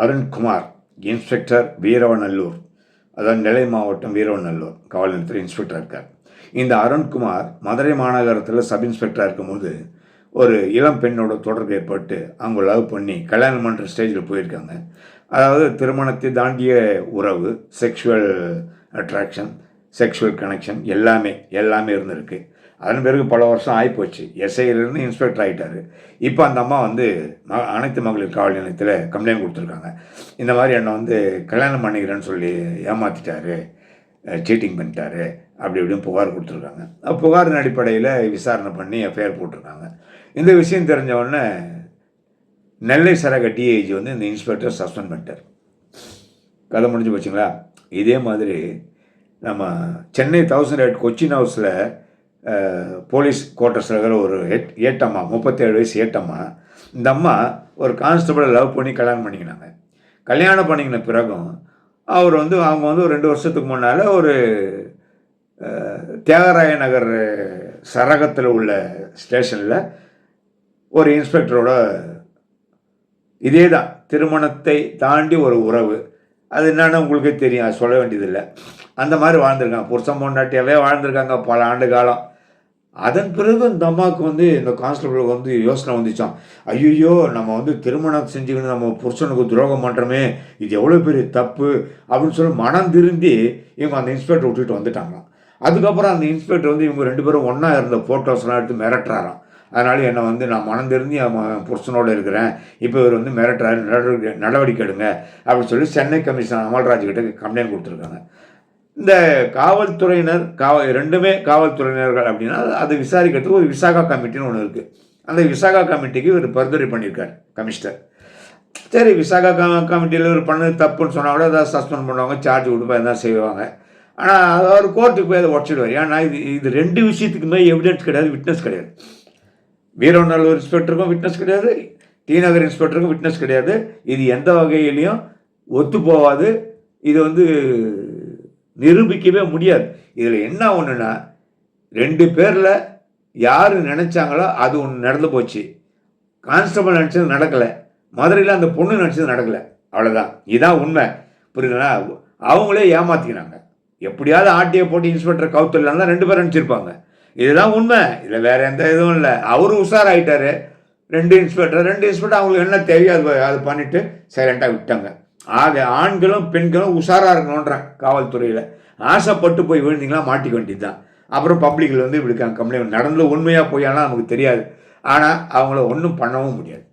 Arunkumar, inspector Veeravanallur, அதாவது நெல்லை மாவட்டம் வீரவநல்லூர் காவல் நிலையத்தில் இன்ஸ்பெக்டராக இருக்கார். இந்த அருண்குமார் மதுரை மாநகரத்தில் சப் இன்ஸ்பெக்டராக இருக்கும்போது ஒரு இளம் பெண்ணோட தொடர்பு ஏற்பட்டு அவங்க லவ் பண்ணி கல்யாணம் பண்ணுற ஸ்டேஜில் போயிருக்காங்க. அதாவது திருமணத்தை தாண்டிய உறவு, செக்ஷுவல் அட்ராக்ஷன், செக்ஷுவல் கனெக்ஷன் எல்லாமே இருந்திருக்கு. அதன் பிறகு பல வருஷம் ஆகிப்போச்சு. எஸ்ஐயிலேருந்து இன்ஸ்பெக்டர் ஆகிட்டார். இப்போ அந்த அம்மா அனைத்து மகளிர் காவல் நிலையத்தில் கம்ப்ளைண்ட் கொடுத்துருக்காங்க. இந்த மாதிரி என்னை கல்யாணம் பண்ணிக்கிறேன்னு சொல்லி ஏமாற்றிட்டாரு, சீட்டிங் பண்ணிட்டாரு, அப்படி இப்படின்னு புகார் கொடுத்துருக்காங்க. புகாரின் அடிப்படையில் விசாரணை பண்ணி எஃப்ஐஆர் போட்டிருக்காங்க. இந்த விஷயம் தெரிஞ்சவுடனே நெல்லை சரக டிஐஜி இந்த இன்ஸ்பெக்டர் சஸ்பெண்ட் பண்ணிட்டார். கதை முடிஞ்சு போச்சுங்களா? இதே மாதிரி நம்ம சென்னை 1008 கொச்சின் ஹவுஸில் போலீஸ் குவார்ட்டர்ஸில் இருக்கிற ஒரு ஏட்டம்மா, 37 வயசு ஏட்டம்மா, இந்த அம்மா ஒரு கான்ஸ்டபிளை லவ் பண்ணி கல்யாணம் பண்ணிக்கினாங்க. கல்யாணம் பண்ணிக்கின பிறகும் அவர் அவங்க ஒரு 2 வருஷத்துக்கு முன்னால் ஒரு தியாகராய நகர் சரகத்தில் உள்ள ஸ்டேஷனில் ஒரு இன்ஸ்பெக்டரோட இதே தான் திருமணத்தை தாண்டி ஒரு உறவு, அது என்னென்னு உங்களுக்கே தெரியும், அது சொல்ல வேண்டியதில்லை. அந்த மாதிரி வாழ்ந்துருக்காங்க, புருஷன் பொண்டாட்டியாவே வாழ்ந்துருக்காங்க பல ஆண்டு காலம். அதன் பிறகு இந்த அம்மாவுக்கு இந்த கான்ஸ்டபிளுக்கு யோசனை வந்துச்சான், ஐயோ நம்ம திருமணம் செஞ்சுக்கணும், நம்ம புருஷனுக்கு துரோகம் பண்ணுறோமே, இது எவ்வளோ பெரிய தப்பு அப்படின்னு சொல்லி மனம் திருந்தி இவங்க அந்த இன்ஸ்பெக்டர் விட்டுட்டு வந்துட்டாங்களாம். அதுக்கப்புறம் அந்த இன்ஸ்பெக்டர் இவங்க 2 பேரும் ஒன்றா இருந்த ஃபோட்டோஸ்லாம் எடுத்து மிரட்டுறாராம். அதனால் என்னை நான் மனம் திருந்தி புருஷனோடு இருக்கிறேன், இப்போ இவர் மிரட்டுறாரு, நடவடிக்கை எடுங்க அப்படின்னு சொல்லி சென்னை கமிஷனர் அமல்ராஜ்கிட்ட கம்ப்ளைண்ட் கொடுத்துருக்காங்க. இந்த காவல்துறையினர் ரெண்டுமே காவல்துறையினர்கள் அப்படின்னா அது விசாரிக்கிறதுக்கு ஒரு விசாகா கமிட்டின்னு ஒன்று இருக்குது. அந்த விசாகா கமிட்டிக்கு இவர் பரிந்துரை பண்ணியிருக்கார் கமிஷனர். சரி, விசாகா கமிட்டியில் இவர் பண்ணது தப்புன்னு சொன்னால் கூட அதை சஸ்பெண்ட் பண்ணுவாங்க, சார்ஜ் கொடுப்பா எதாவது செய்வாங்க. ஆனால் அவர் கோர்ட்டுக்கு போய் அதை உடச்சிடுவார். ஏன்னா இது 2 விஷயத்துக்குமே எவிடன்ஸ் கிடையாது, விட்னஸ் கிடையாது. வீரவநல்லூர் இன்ஸ்பெக்டருக்கும் விட்னஸ் கிடையாது, டி நகர் இன்ஸ்பெக்டருக்கும் விட்னஸ் கிடையாது. இது எந்த வகையிலையும் ஒத்து போகாது. இது நிரூபிக்கவே முடியாது. இதில் என்ன ஒன்றுனா, 2 பேரில் யார் நினச்சாங்களோ அது ஒன்று நடந்து போச்சு. கான்ஸ்டபிள் நினச்சது நடக்கலை, மதுரையில் அந்த பொண்ணு நினச்சது நடக்கலை, அவ்வளோதான். இதுதான் உண்மை, புரியுதுங்களா? அவங்களே ஏமாற்றிக்கிறாங்க. எப்படியாவது ஆட்டியை போட்டு இன்ஸ்பெக்டர் கவுத்துலாம் தான் 2 பேர் நினச்சிருப்பாங்க. இதுதான் உண்மை, இதில் வேறு எந்த இதுவும் இல்லை. அவரும் உஷாராயிட்டார். 2 இன்ஸ்பெக்டர் அவங்களுக்கு என்ன தேவையோ அது பண்ணிவிட்டு சைலண்ட்டாக விட்டாங்க. ஆக ஆண்களும் பெண்களும் உஷாராக இருக்கணுன்றேன். காவல்துறையில் ஆசைப்பட்டு போய் விழுந்தீங்களா மாட்டிக்க வேண்டியது தான். அப்புறம் பப்ளிக்கில் இப்படி கம்ப்ளைண்ட் நடந்தது உண்மையாக போயாலாம் நமக்கு தெரியாது. ஆனால் அவங்கள ஒன்றும் பண்ணவும் முடியாது.